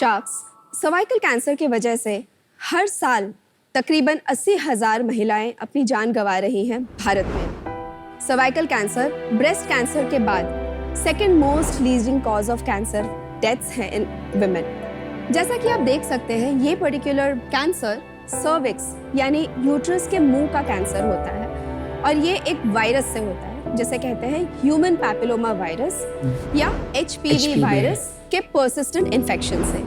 Sharks, cervical cancer की वजह से हर साल तकरीबन 80,000 महिलाएं अपनी जान गंवा रही हैं भारत में। सर्वाइकल कैंसर ब्रेस्ट कैंसर के बाद second most leading cause of cancer deaths है इन विमेन। जैसा कि आप देख सकते हैं, ये पर्टिकुलर कैंसर सर्विक्स यानी यूट्रस के मुंह का कैंसर होता है और ये एक वायरस से होता है जिसे कहते हैं ह्यूमन पैपिलोमा वायरस या HPV वायरस के पर्सिस्टेंट इन्फेक्शन से।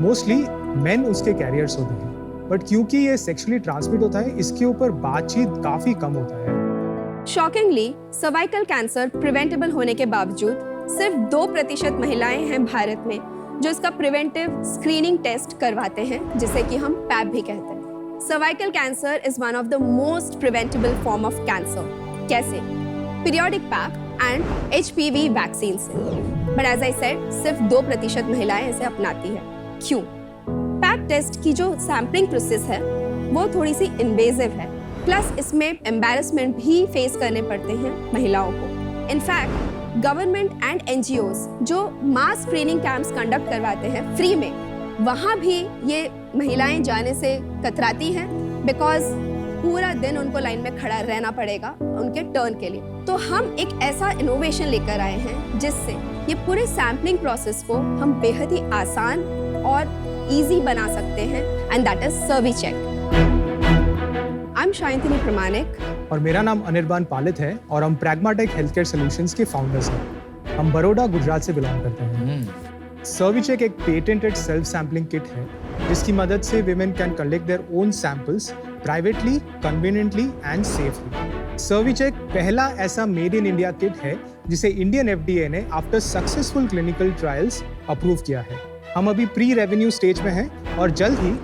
मोस्टली मेन उसके कैरियर्स होते हैं, बट क्योंकि ये सेक्सुअली ट्रांसमिट होता है, इसके ऊपर बातचीत काफी कम होता है। शॉकिंगली, सर्वाइकल कैंसर प्रिवेंटेबल होने के बावजूद सिर्फ 2% महिलाएं हैं भारत में जो इसका प्रिवेंटिव स्क्रीनिंग टेस्ट करवाते हैं, जिसे कि हम पैप भी कहते हैं। Cervical cancer is one of the most preventable form of cancer. कैसे? Periodic pap and HPV vaccine से। बट एज आई सेड, सिर्फ 2% महिलाएं इसे अपनाती है। क्यों? पैप टेस्ट की जो सैम्पलिंग प्रोसेस है वो थोड़ी सी इन्वेजिव है, प्लस इसमें एम्बैरेसमेंट भी फेस करने पड़ते हैं महिलाओं को। इनफैक्ट गवर्नमेंट एंड NGOs जो मास स्क्रीनिंग कैंप्स कंडक्ट करवाते हैं फ्री में, वहाँ भी ये महिलाएं जाने से कतराती हैं बिकॉज पूरा दिन उनको लाइन में खड़ा रहना पड़ेगा उनके टर्न के लिए। तो हम एक ऐसा इनोवेशन लेकर आए हैं जिससे ये पूरे सैम्पलिंग प्रोसेस को हम बेहद ही आसान और इजी बना सकते हैं, and that is Cervicheck. I am Shayantini Pramanik और मेरा नाम अनिर्बान पालित है और हम प्रैग्माटेक हेल्थ केयर सॉल्यूशंस के फाउंडर्स हैं। हम बड़ौदा, गुजरात से बिलोंग करते हैं। सर्विचेक एक पेटेंटेड सेल्फ सैम्पलिंग किट है जिसकी मदद से women can collect their own samples privately, conveniently and safely. सर्विचेक पहला ऐसा मेड इन इंडिया किट है जिसे इंडियन FDA ने after successful clinical trials approve किया है। हम अभी प्री रेवेन्यू स्टेज में हैं और जल्द ही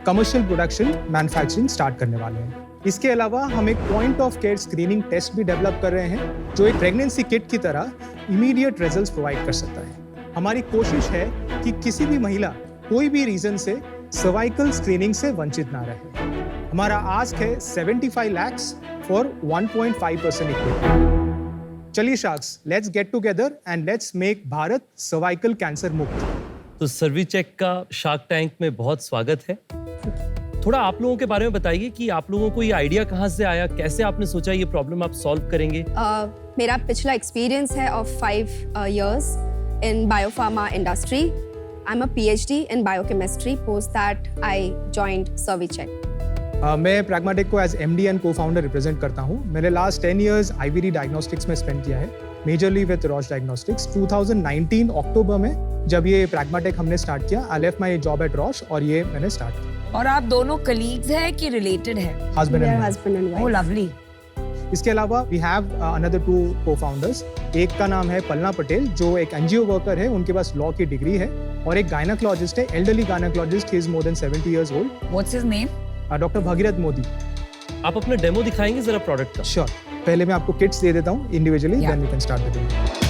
कमर्शियल प्रोडक्शन मैन्युफैक्चरिंग स्टार्ट करने वाले हैं। इसके अलावा हम एक point of care screening test भी डेवलप कर रहे हैं जो एक प्रेगनेंसी किट की तरह इमीडिएट रिजल्ट्स प्रोवाइड कर सकता है। हमारी कोशिश है कि किसी भी महिला कोई भी रीजन से सर्वाइकल स्क्रीनिंग से वंचित ना रहे। हमारा आस्क है 75 लाख फॉर 1.5% इक्विटी। चलिए sharks, let's get together and let's make Bharat cervical cancer मुक्त। तो सर्विचेक का शार्क टैंक में बहुत स्वागत है। थोड़ा आप लोगों के बारे में बताइए कि आप लोगों को ये आइडिया कहाँ से आया, कैसे आपने सोचा ये प्रॉब्लम आप सॉल्व करेंगे? मेरा पिछला एक्सपीरियंस है of 5 years in biopharma industry. I'm a PhD in biochemistry. Post that, I joined Servicheck. मैं प्रैग्माटेक को as MD and co-founder represent करता हूँ। मैंने लास्ट 10 years IVD डायग्नोस्टिक्स में स्पेंड किया है, मेजरली विद रॉश डायग्नोस्टिक्स। 2019 अक्टूबर में जब ये प्रैग्माटेक हमने स्टार्ट किया, I left my job at Roche और ये मैंने स्टार्ट किया। और आप दोनों कलीग्स हैं कि रिलेटेड हैं? Husband and wife. Oh lovely. इसके अलावा वी हैव अनदर 2 को-फाउंडर्स। एक का नाम है पलना पटेल जो एक NGO वर्कर है, उनके पास लॉ की डिग्री है, और एक गायनेकोलॉजिस्ट है, elderly gynaecologist, he is more than 70 years old। What's his name? Doctor Bhagirath Modi. आप अपना डेमो दिखाएंगे जरा प्रोडक्ट का? श्योर। पहले मैं आपको किट्स दे देता हूँ individually, then we can start the demo.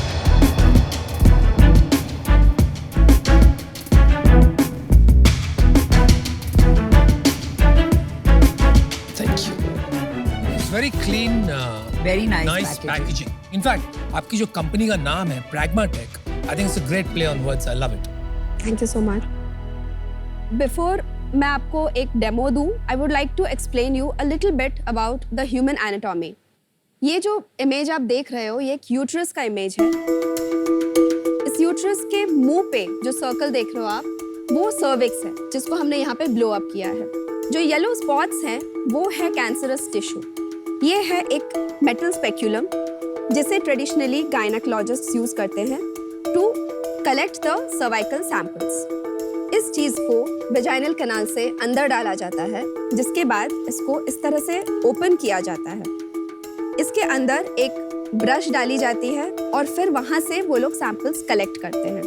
Very clean, Very nice packaging. packaging. In fact, आपकी जो कंपनी का नाम है Pragmatech, I think it's a great play on words. I love it. Thank you so much. Before मैं आपको एक demo दूं, I would like to explain you a little bit about the human anatomy. ये जो image आप देख रहे हो, ये एक यूट्रस का इमेज है। इस यूट्रस के मुंह पे जो सर्कल देख रहे हो आप, वो सर्विक्स है जिसको हमने यहाँ पे ब्लो अप किया है। जो येलो स्पॉट्स हैं वो है कैंसरस टिश्यू। ये है एक मेटल स्पेक्यूलम जिसे ट्रेडिशनली गायनेकोलॉजिस्ट्स यूज करते हैं to collect the cervical samples. इस चीज को वेजाइनल कैनाल से अंदर डाला जाता है, जिसके बाद इसको इस तरह से ओपन किया जाता है। इसके अंदर एक ब्रश डाली जाती है और फिर वहां से वो लोग सैंपल्स कलेक्ट करते हैं।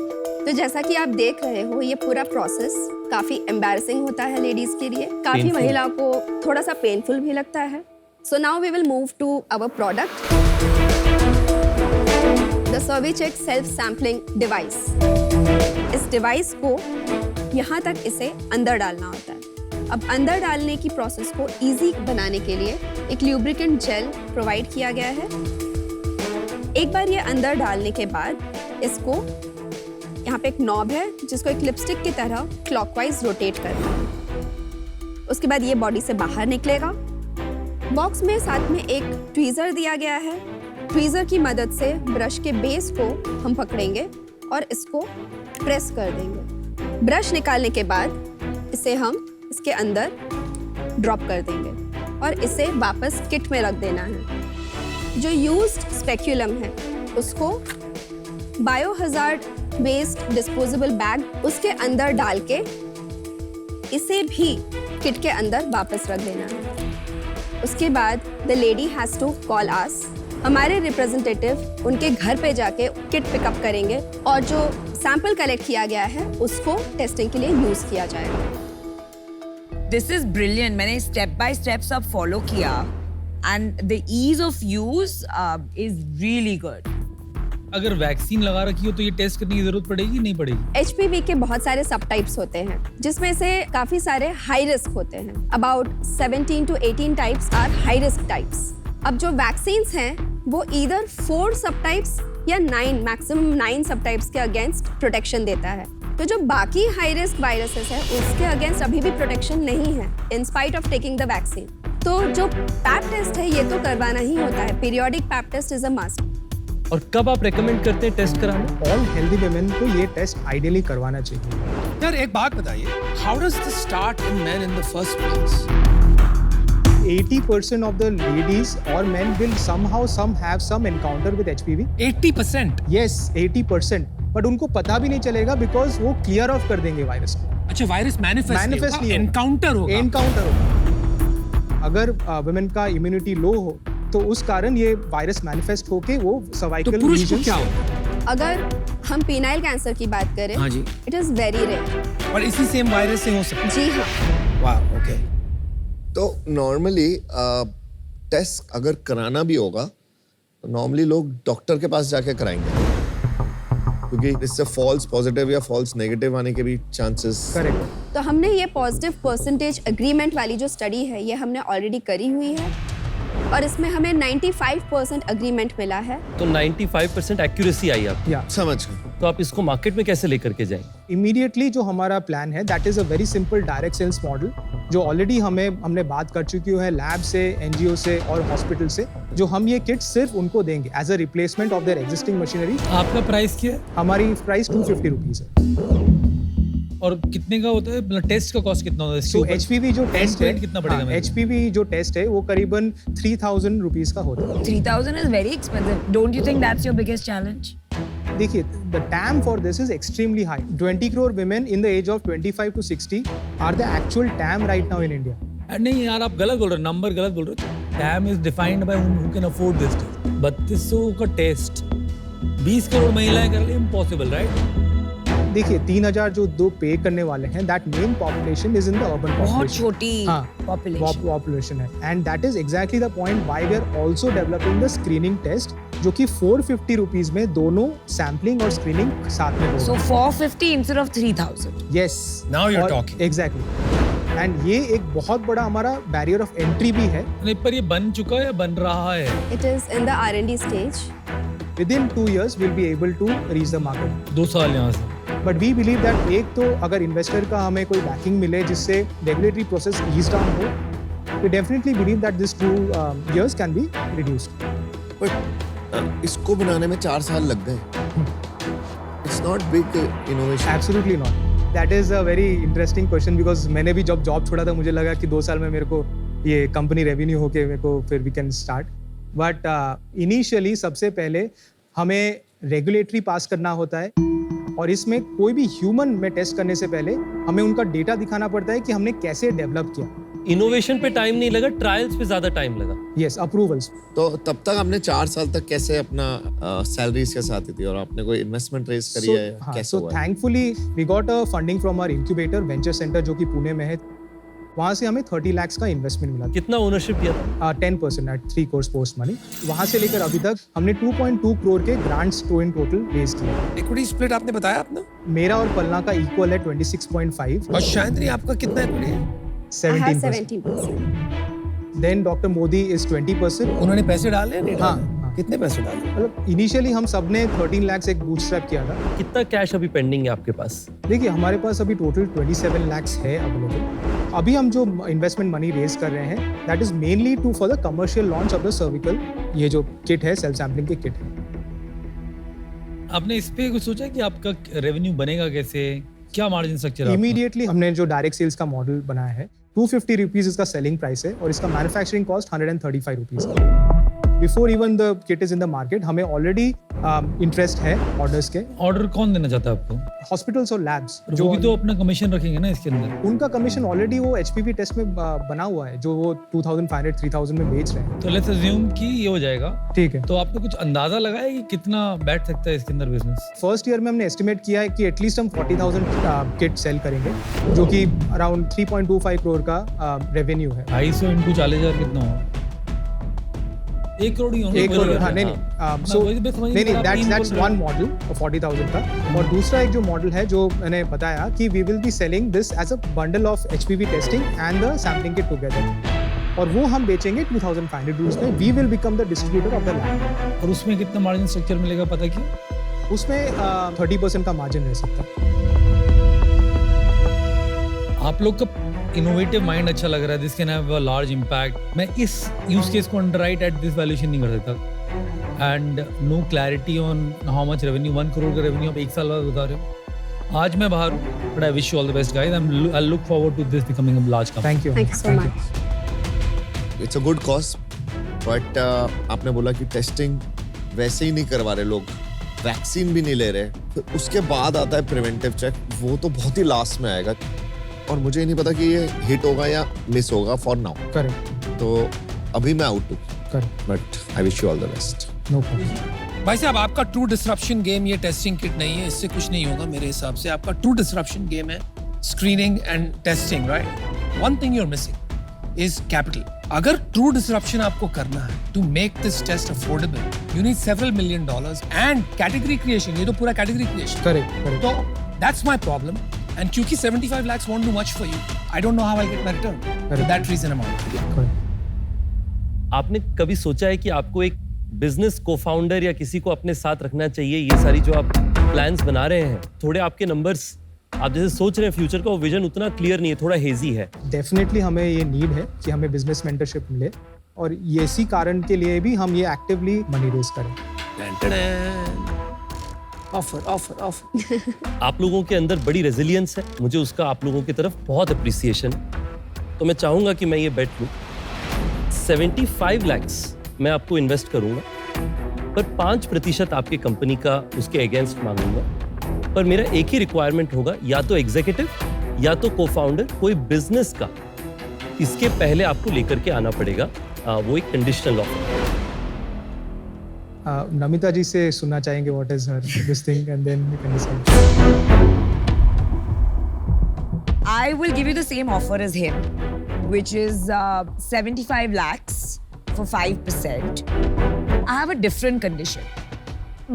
तो जैसा कि आप देख रहे हो, ये पूरा प्रोसेस काफी एम्बैरेसिंग होता है लेडीज के लिए, काफी महिलाओं को थोड़ा सा पेनफुल भी लगता है। So now we will move to our product, the Servicheck self-sampling device. इस डिवाइस को यहाँ तक इसे अंदर डालना होता है। अब अंदर डालने की प्रोसेस को इजी बनाने के लिए एक ल्यूब्रिकेंट जेल प्रोवाइड किया गया है। एक बार ये अंदर डालने के बाद इसको यहाँ पे एक नॉब है जिसको एक लिपस्टिक की तरह क्लॉकवाइज रोटेट करना है। उसके बाद ये बॉडी से बाहर निकलेगा। बॉक्स में साथ में एक ट्वीजर दिया गया है। ट्वीजर की मदद से ब्रश के बेस को हम पकड़ेंगे और इसको प्रेस कर देंगे। ब्रश निकालने के बाद इसे हम इसके अंदर ड्रॉप कर देंगे और इसे वापस किट में रख देना है। जो यूज्ड स्पेक्यूलम है उसको बायोहजार्ड वेस्ट डिस्पोजेबल बैग उसके अंदर डाल के इसे भी किट के अंदर वापस रख देना है। उसके बाद the lady has to call us. हमारे रिप्रेजेंटेटिव उनके घर पे जाके किट पिकअप करेंगे और जो सैंपल कलेक्ट किया गया है उसको टेस्टिंग के लिए यूज किया जाएगा। This is brilliant. मैंने step by step सब follow किया and the ease of use is really good. अगर वैक्सीन लगा रखी हो तो ये टेस्ट करने की जरूरत पड़ेगी नहीं पड़ेगी? HPV के बहुत सारे सब टाइप्स होते हैं जिसमें से काफी सारे हाई रिस्क होते हैं। About 17 to 18 types are high risk types. अब जो वैक्सीन्स हैं वो ईदर 4 सब टाइप्स या 9 मैक्सिमम 9 सब टाइप्स के अगेंस्ट प्रोटेक्शन देता है। तो जो बाकी हाई रिस्क वायरसेस है उसके अगेंस्ट अभी भी प्रोटेक्शन नहीं है in spite of taking the vaccine. तो जो पैप टेस्ट है ये तो करवाना ही होता है। Periodic pap test is a must. और कब आप रेकमेंड करते हैं टेस्ट कराना? ऑल हेल्दी वुमेन को ये टेस्ट आइडियली करवाना चाहिए। यार एक बात बताइए, how does this start in men in the first place? 80% of the ladies or men will somehow have some encounter with HPV. 80%? Yes, 80%. But उनको पता भी नहीं चलेगा बिकॉज वो क्लियर ऑफ कर देंगे वायरस को। अच्छा, वायरस मैनिफेस्ट नहीं होगा, एनकाउंटर होगा। एनकाउंटर होगा। अगर वुमेन का इम्यूनिटी लो हो तो उस कारण ये वायरस मैनिफेस्ट होके वो सर्वाइकल तो पुरुष को क्या होगा? अगर हम पीनाइल कैंसर की बात करें, हाँ जी, इट इज वेरी रेयर। और इसी सेम वायरस से हो सकता है? जी हाँ। वाह, ओके। तो नॉर्मली टेस्ट अगर कराना भी होगा तो नॉर्मली लोग डॉक्टर के पास जाके कराएंगे क्योंकि इससे फॉल्स पॉजिटिव या फॉल्स नेगेटिव आने के भी चांसेस। करेक्ट। तो हमने ये पॉजिटिव परसेंटेज एग्रीमेंट वाली जो स्टडी है ये हमने ऑलरेडी करी हुई है और इसमें हमें 95% एग्रीमेंट मिला है। तो 95% एक्यूरेसी आई आप? या समझ गए। तो आप इसको मार्केट में कैसे लेकर के जाएंगे? इमीडिएटली जो हमारा प्लान है that is a very simple direct sales model जो ऑलरेडी हमने बात कर चुकी है लैब से, एनजीओ से और हॉस्पिटल से, जो हम ये किट सिर्फ उनको देंगे as a replacement of their existing machinery. आपका प्राइस क्या है? हमारी प्राइस 250 रुपीज है। और कितने का होता है? मतलब टेस्ट का कॉस्ट कितना होता है? तो HPV जो टेस्ट है, कितना पड़ेगा? HPV जो टेस्ट है वो करीबन 3000 रुपीज का होता है। 3000 is very expensive. Don't you think that's your biggest challenge? देखिए, the TAM for this is extremely high. 20 crore women in the age of 25 to 60 are the actual TAM right now in India. नहीं यार, आप गलत बोल रहे हो, number गलत बोल रहे हो। Time is defined by who can afford this test. 3200 का टेस्ट 20 करोड़ महिलाएं कर ले, इम्पॉसिबल, राइट? देखिए 3000 जो दो पे करने वाले हैं that main population is in the urban बहुत पॉपुलेशन। छोटी पॉपुलेशन है and that is exactly the point why we are also developing the screening test जो कि 450 रुपीस में दोनों सैम्पलिंग और स्क्रीनिंग साथ में होगा। So 450 instead of 3000. Yes, Now you're talking. Exactly. And ये एक बहुत बड़ा हमारा बैरियर ऑफ एंट्री भी है। नहीं, पर ये बन चुका है या बन रहा है? It is in the R&D stage. Within 2 years we'll be able to reach the market. 2 साल यहाँ से। बट वी बिलीव दैट एक तो अगर इन्वेस्टर का हमें कोई बैकिंग मिले जिससे रेगुलेटरी प्रोसेस ईज डाउन हो, we definitely believe that this 2 years can be reduced. But इसको बनाने में 4 साल लग गए। It's not big innovation. Absolutely not. That is a very interesting question because मैंने भी जब जॉब छोड़ा था मुझे लगा कि 2 साल में मेरे को ये कंपनी रेवेन्यू होके मेरे को फिर we can start. But initially सबसे पहले हमें रेगुलेटरी पास करना होता है और इसमें कोई भी ह्यूमन में टेस्ट करने से पहले हमें उनका डेटा दिखाना पड़ता है कि हमने कैसे डेवलप किया। इनोवेशन पे टाइम नहीं लगा, ट्रायल्स पे ज्यादा टाइम लगा। Yes, approvals. तो तब तक आपने 4 साल तक कैसे अपना सैलरीज के साथ थी और आपने कोई इन्वेस्टमेंट रेज करी है? कैसे हुआ? Thankfully we got a funding from our incubator venture centre जो कि पुणे में है। वहाँ से हमें 30 लाख का इन्वेस्टमेंट मिला। कितना ओनरशिप दिया था? 10% एट 3 crores पोस्ट मनी। वहाँ से लेकर अभी तक हमने 2.2 करोड़ के ग्रांट्स इन टोटल रेज किए। इक्विटी स्प्लिट आपने बताया अपना? मेरा और पलना का इक्वल है 26.5 और शायद आपका कितना इक्विटी है? I have 17%। Then doctor Modi is 20%। उन्होंने पैसे डाले नहीं? हाँ, कितने पैसे डाले? मतलब इनिशियली हम सब ने 13 lakhs एक बूटस्ट्रैप किया था। कितना कैश अभी पेंडिंग है आपके पास? देखिए हमारे पास अभी टोटल 27 lakhs है अवेलेबल। अभी हम जो इन्वेस्टमेंट मनी रेज कर रहे हैं that is mainly to for the commercial launch of the cervical, ये जो किट है सेल्फ सैम्पलिंग की किट है। आपने इस पे कुछ सोचा कि आपका रेवेन्यू बनेगा कैसे, क्या मार्जिन स्ट्रक्चर है? इमीडिएटली हमने जो डायरेक्ट सेल्स का मॉडल बनाया है 250 रुपीज इसका सेलिंग प्राइस है और इसका मैन्युफैक्चरिंग कॉस्ट 135 रुपीज है। Before even the kit is in the market हमें ऑलरेडी इंटरेस्ट है ऑर्डर्स के। ऑर्डर कौन देना चाहता है आपको? हॉस्पिटल्स और लैब्स जो भी तो अपना कमीशन रखेंगे ना इसके अंदर। उनका कमीशन ऑलरेडी वो एचपीवी टेस्ट में बना हुआ है जो वो 2500 3000 में बेच रहे हैं। तो लेट्स अज्यूम कि ये हो जाएगा, ठीक है। तो आपने कुछ अंदाजा लगाया कि कितना बैठ सकता है इसके अंदर बिजनेस? फर्स्ट ईयर में हमने एस्टिमेट किया है कि एटलीस्ट हम 40,000 किट सेल करेंगे जो कि अराउंड 3.25 करोड़ का रेवेन्यू है। 250 इंटू 40,000 कितना होगा? 1 करोड़ ही होगा। 1 करोड़, हाँ नहीं सो वही तो समझ नहीं नहीं पा रहा, आप दैट्स तीन वन मॉडल 40,000 का। और दूसरा एक जो मॉडल है जो मैंने बताया कि we will be selling this as a bundle of HPV testing and the sampling kit together और वो हम बेचेंगे 2500 रुपीज में। We will become the distributor of the lab. और उसमें कितना मार्जिन स्ट्रक्चर मिलेगा पता क्या? उसमें 30% का मार्जिन रह सकता है। आप लोग का इनोवेटिव माइंड अच्छा लग रहा है, this can have a large impact. मैं इस यूज केस को अंडरराइट एट दिस वैल्यूएशन नहीं कर सकता and no clarity on how much revenue. 1 crore का रेवेन्यू आप 1 साल बाद बता रहे हो। आज मैं बाहर हूँ, but I wish you all the best guys. I look forward to this becoming a large company. Thank you so much. It's a good cause but आपने बोला कि टेस्टिंग वैसे ही नहीं करवा रहे लोग, वैक्सीन भी नहीं ले रहे, फिर उसके बाद आता है प्रिवेंटिव चेक, वो तो बहुत ही लास्ट में आएगा और मुझे नहीं पता कि ये हिट होगा या मिस होगा फॉर नाउ। करेक्ट तो अभी मैं आउट हूँ, correct but I wish you all the best. No problem. भाई साहब आपका ट्रू डिसरप्शन गेम ये टेस्टिंग किट नहीं है, इससे कुछ नहीं होगा मेरे हिसाब से। आपका ट्रू डिसरप्शन गेम है screening and testing, right? One thing you are missing is capital. अगर ट्रू डिसरप्शन आपको करना है to make this test affordable, you need several $million and category creation. ये तो पूरा कैटेगरी क्रिएशन। करेक्ट तो that's my problem and क्योंकि 75 lakhs won't do much for you, I don't know how I'll get my return. For that reason I'm out. आपने कभी सोचा है कि आपको एक बिजनेस को-फाउंडर या किसी को अपने साथ रखना चाहिए? ये सारी जो आप प्लान्स बना रहे हैं, थोड़े आपके नंबर्स आप जैसे सोच रहे हैं फ्यूचर का, वो विजन उतना क्लियर नहीं है, थोड़ा हेजी है। डेफिनेटली हमें ये नीड है कि हमें बिजनेस मेंटरशिप मिले और ये इसी कारण के लिए भी हम ये एक्टिवली मनी रेज करें। ऑफर। आप लोगों के अंदर बड़ी रेजिलियंस है, मुझे उसका आप लोगों की तरफ बहुत अप्रिसिएशन। तो मैं चाहूंगा कि मैं ये बेट लूं 75 lakhs मैं आपको इन्वेस्ट करूंगा, पर 5% आपके कंपनी का उसके अगेंस्ट मांगूंगा। पर मेरा एक ही रिक्वायरमेंट होगा, या तो एग्जीक्यूटिव या तो को-फाउंडर कोई बिजनेस का, इसके पहले आपको लेकर के आना पड़ेगा। वो एक कंडीशनल ऑफर। नमिता जी से सुनना चाहेंगे what is her this thing and then we can decide. I will give you the same offer as him, which is 75 lakhs for 5%. I have a different condition.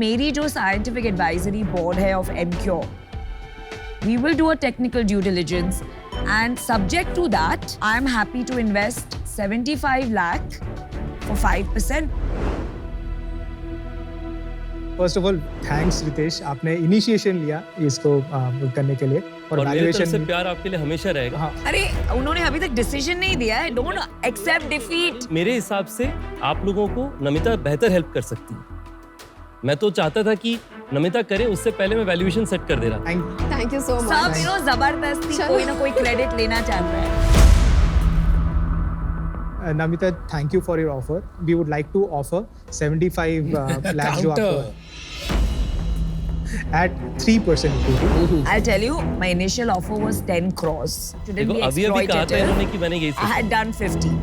मेरी जो scientific advisory board है of MCure, we will do a technical due diligence and subject to that, I am happy to invest 75 lakh for 5%. First of all thanks Ritesh, आपने initiation लिया इसको करने के लिए और और मेरी तरफ से वैल्यूएशन। प्यार आपके लिए हमेशा रहेगा। हाँ अरे उन्होंने अभी तक डिसीजन नहीं दिया है। Don't accept defeat. मेरे हिसाब से आप लोगों को नमिता बेहतर हेल्प कर सकती है। मैं तो चाहता था कि नमिता करे, उससे पहले मैं वैल्यूएशन सेट कर दे रहा था। थैंक यू सो सब मच। जबरदस्ती चलो। कोई ना कोई क्रेडिट लेना चाहता है। Namita, thank you for your offer. We would like to offer 75 lakhs जो आपको at 3% equity. I'll tell you, my initial offer was 10 crores. Shouldn't देखो be अभी कहा था exploitative. इन्होंने कि मैंने यही I सोचा। had done 15.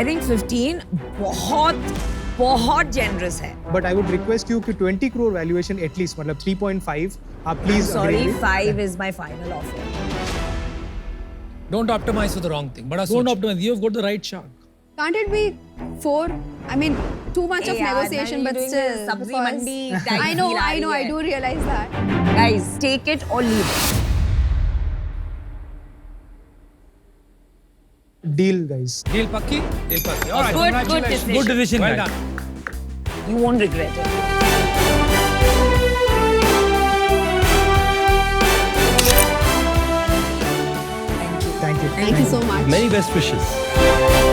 I think 15 बहुत generous है. But I would request you कि 20 crore valuation at least, मतलब 3.5 आप please Sorry, agree. 5 is my final offer. Don't optimize for the wrong thing. बड़ा Don't सोचो। optimize. You've got the right shark. Can't it be 4? I mean, too much of Hey, yaar, negotiation, now but you're doing still. this sabzi because- mandi type I know, feel aa I know, I rahi hai. do realize that. Guys, take it or leave it. Deal, guys. Deal Pakki? Deal Pakki. All right, Good congratulations. decision. Good decision, Well guys. done. You won't regret it. Thank you. Thank you so much. Many best wishes.